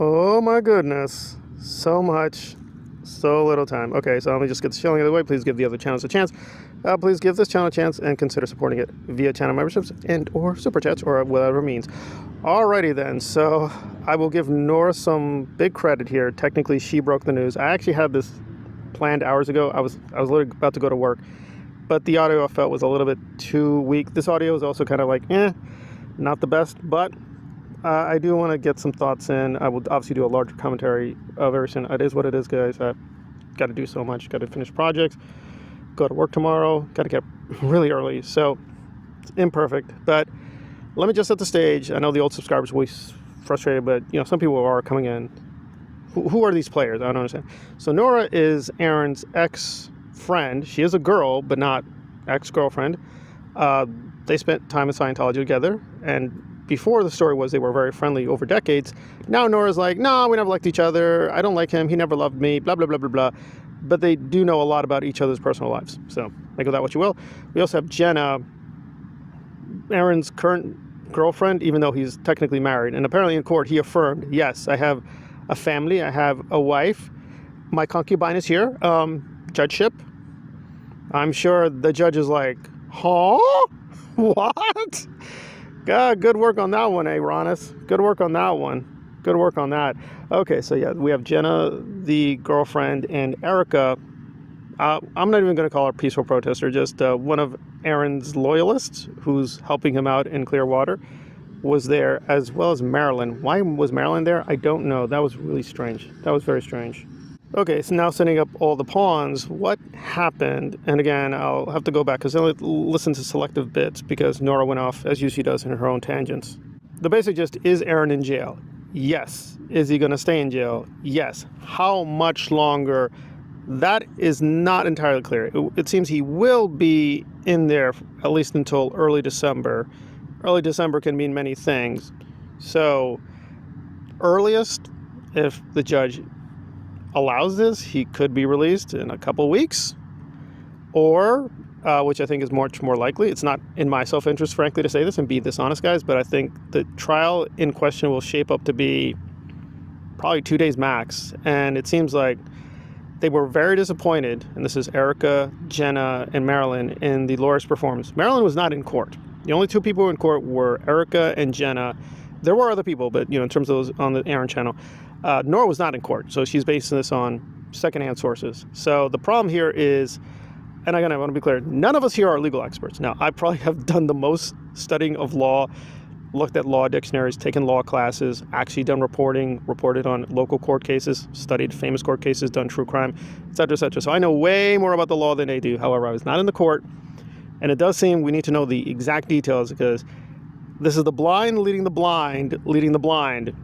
Oh my goodness. So much, so little time. Okay, so let me just get the shilling out of the way. Please give the other channels a chance. Please give this channel a chance and consider supporting it via channel memberships and or super chats or whatever means. Alrighty then, so I will give Nora some big credit here. Technically, she broke the news. I actually had this planned hours ago. I was literally about to go to work, but the audio I felt was a little bit too weak. This audio is also kind of like, not the best, but I do want to get some thoughts in. I will obviously do a larger commentary very soon. It is what it is, guys. I've got to do so much. Got to finish projects, go to work tomorrow, got to get up really early, so it's imperfect. But let me just set the stage. I know the old subscribers will be frustrated, but some people are coming in. Who are these players? I don't understand. So Nora is Aaron's ex-friend. She is a girl, but not ex-girlfriend. They spent time in Scientology together, and before the story was they were very friendly over decades. Now Nora's like, no, we never liked each other. I don't like him. He never loved me, blah, blah, blah, blah, blah. But they do know a lot about each other's personal lives. So make of that what you will. We also have Jenna, Aaron's current girlfriend, even though he's technically married. And apparently in court, he affirmed, yes, I have a family. I have a wife. My concubine is here. Judgeship. I'm sure the judge is like, huh? What? God, good work on that one, Ronis. Good work on that one. Good work on that. Okay, so yeah, we have Jenna, the girlfriend, and Erica. I'm not even going to call her peaceful protester, just one of Aaron's loyalists who's helping him out in Clearwater was there, as well as Marilyn. Why was Marilyn there? I don't know. That was really strange. That was very strange. Okay, so now setting up all the pawns, what happened? And again, I'll have to go back because I only listen to selective bits because Nora went off, as usually does, in her own tangents. The basic gist, is Aaron in jail? Yes. Is he going to stay in jail? Yes. How much longer? That is not entirely clear. It seems he will be in there at least until early December. Early December can mean many things. So, earliest, if the judge allows this, he could be released in a couple weeks, or which I think is much more likely. It's not in my self-interest, frankly, to say this and be dishonest, guys, but I think the trial in question will shape up to be probably 2 days max. And it seems like they were very disappointed, and this is Erica, Jenna, and Marilyn, in the lawyer's performance. Marilyn was not in court. The only two people in court were Erica and Jenna. There were other people, but in terms of those on the Aaron channel, Nora was not in court, so she's basing this on secondhand sources. So the problem here is, and again, I want to be clear, none of us here are legal experts. Now, I probably have done the most studying of law, looked at law dictionaries, taken law classes, actually done reported on local court cases, studied famous court cases, done true crime, et cetera, et cetera. So I know way more about the law than they do. However, I was not in the court, and it does seem we need to know the exact details because this is the blind leading the blind, leading the blind.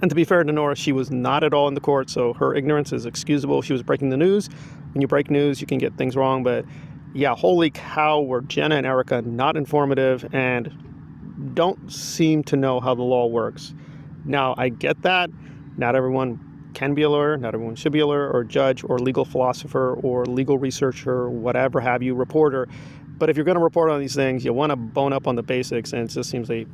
And to be fair to Nora, she was not at all in the court, so her ignorance is excusable. She was breaking the news. When you break news, you can get things wrong. But yeah, holy cow, were Jenna and Erica not informative and don't seem to know how the law works. Now, I get that. Not everyone can be a lawyer. Not everyone should be a lawyer or judge or legal philosopher or legal researcher, whatever have you, reporter. But if you're going to report on these things, you want to bone up on the basics, and it just seems they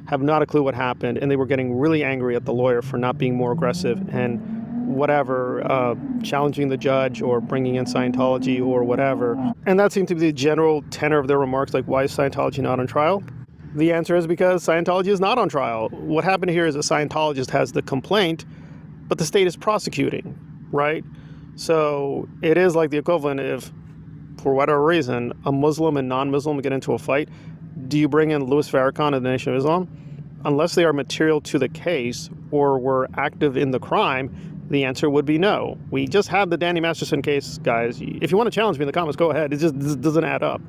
have not a clue what happened, and they were getting really angry at the lawyer for not being more aggressive and whatever, challenging the judge or bringing in Scientology or whatever. And that seemed to be the general tenor of their remarks, like, why is Scientology not on trial? The answer is because Scientology is not on trial. What happened here is a Scientologist has the complaint, but the state is prosecuting, right? So it is like the equivalent if, for whatever reason, a Muslim and non-Muslim get into a fight. Do you bring in Louis Farrakhan of the Nation of Islam? Unless they are material to the case or were active in the crime, the answer would be no. We just had the Danny Masterson case, guys. If you want to challenge me in the comments, go ahead. It just doesn't add up.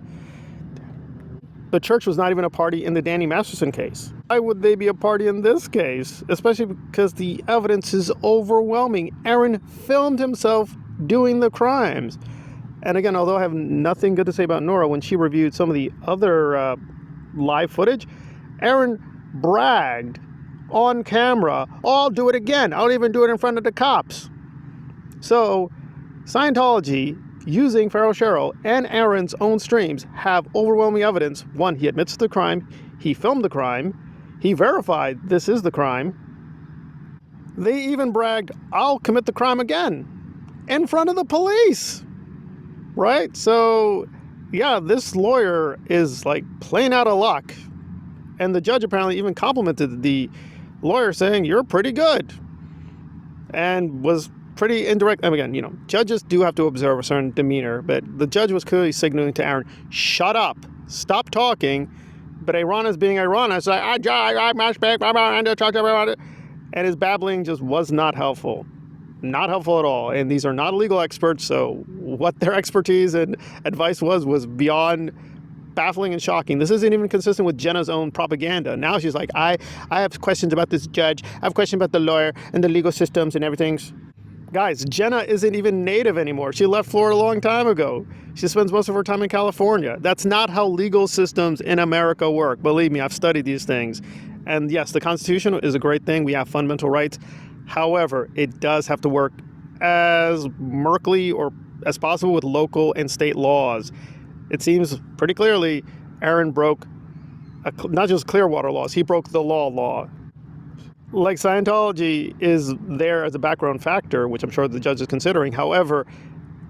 The church was not even a party in the Danny Masterson case. Why would they be a party in this case? Especially because the evidence is overwhelming. Aaron filmed himself doing the crimes. And again, although I have nothing good to say about Nora, when she reviewed some of the other live footage, Aaron bragged on camera, I'll do it again. I'll even do it in front of the cops. So Scientology, using Pharaoh Cheryl and Aaron's own streams, have overwhelming evidence. One, he admits to the crime. He filmed the crime. He verified this is the crime. They even bragged, I'll commit the crime again in front of the police, right? So, yeah, this lawyer is like playing out of luck. And the judge apparently even complimented the lawyer, saying, you're pretty good, and was pretty indirect. And again, judges do have to observe a certain demeanor, but the judge was clearly signaling to Aaron, shut up, stop talking. But Aaron is being Aaron. It's like, and his babbling just was not helpful. Not helpful at all. And these are not legal experts, so what their expertise and advice was beyond baffling and shocking. This isn't even consistent with Jenna's own propaganda. Now she's like, I have questions about this judge. I have questions about the lawyer and the legal systems and everything. Guys, Jenna isn't even native anymore. She left Florida a long time ago. She spends most of her time in California. That's not how legal systems in America work. Believe me, I've studied these things. And yes, the Constitution is a great thing. We have fundamental rights. However, it does have to work as murkily or as possible with local and state laws. It seems pretty clearly Aaron broke not just Clearwater laws, he broke the law. Like, Scientology is there as a background factor, which I'm sure the judge is considering. However,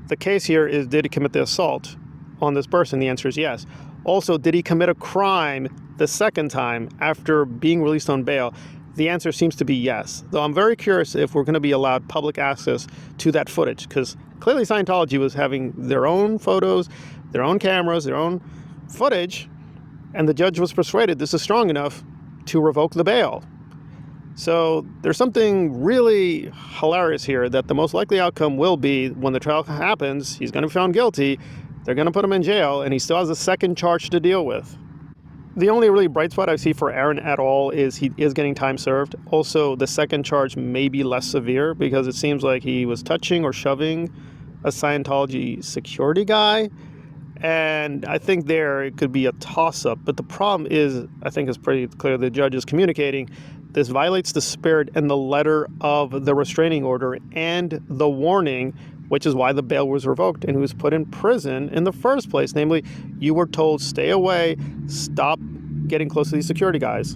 the case here is, did he commit the assault on this person? The answer is yes. Also, did he commit a crime the second time after being released on bail? The answer seems to be yes. Though I'm very curious if we're going to be allowed public access to that footage, because clearly Scientology was having their own photos, their own cameras, their own footage, and the judge was persuaded this is strong enough to revoke the bail. So there's something really hilarious here, that the most likely outcome will be, when the trial happens, he's going to be found guilty, they're going to put him in jail, and he still has a second charge to deal with. The only really bright spot I see for Aaron at all is he is getting time served. Also, the second charge may be less severe, because it seems like he was touching or shoving a Scientology security guy. And I think there it could be a toss-up. But the problem is, I think it's pretty clear the judge is communicating, this violates the spirit and the letter of the restraining order and the warning, which is why the bail was revoked and he was put in prison in the first place. Namely, you were told, stay away, stop getting close to these security guys.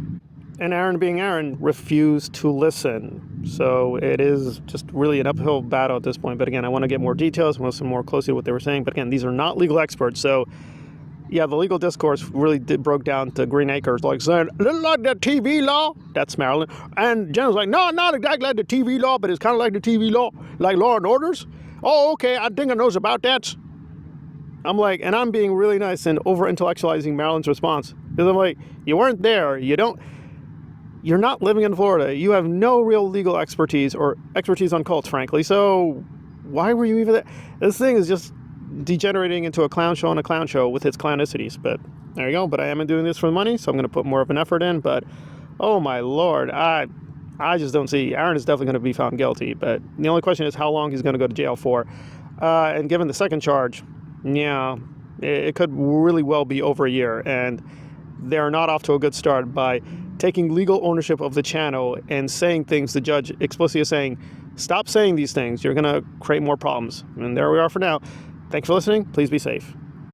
And Aaron, being Aaron, refused to listen. So it is just really an uphill battle at this point. But again, I want to get more details, listen more closely to what they were saying. But again, these are not legal experts. So yeah, the legal discourse really broke down to green acres, like saying, like the TV law. That's Maryland. And Jenna's like, no, not exactly like the TV law, but it's kind of like the TV law, like Law and Orders. Oh, okay, I think I knows about that. I'm like, and I'm being really nice and over-intellectualizing Maryland's response. Because I'm like, you weren't there. You're not living in Florida. You have no real legal expertise or expertise on cults, frankly. So why were you even there? This thing is just degenerating into a clown show and a clown show with its clownicities. But there you go. But I am doing this for the money, so I'm going to put more of an effort in. But oh my Lord, I just don't see. Aaron is definitely going to be found guilty. But the only question is how long he's going to go to jail for. And given the second charge, yeah, it could really well be over a year. And they're not off to a good start by taking legal ownership of the channel and saying things the judge explicitly is saying, stop saying these things. You're going to create more problems. And there we are for now. Thanks for listening. Please be safe.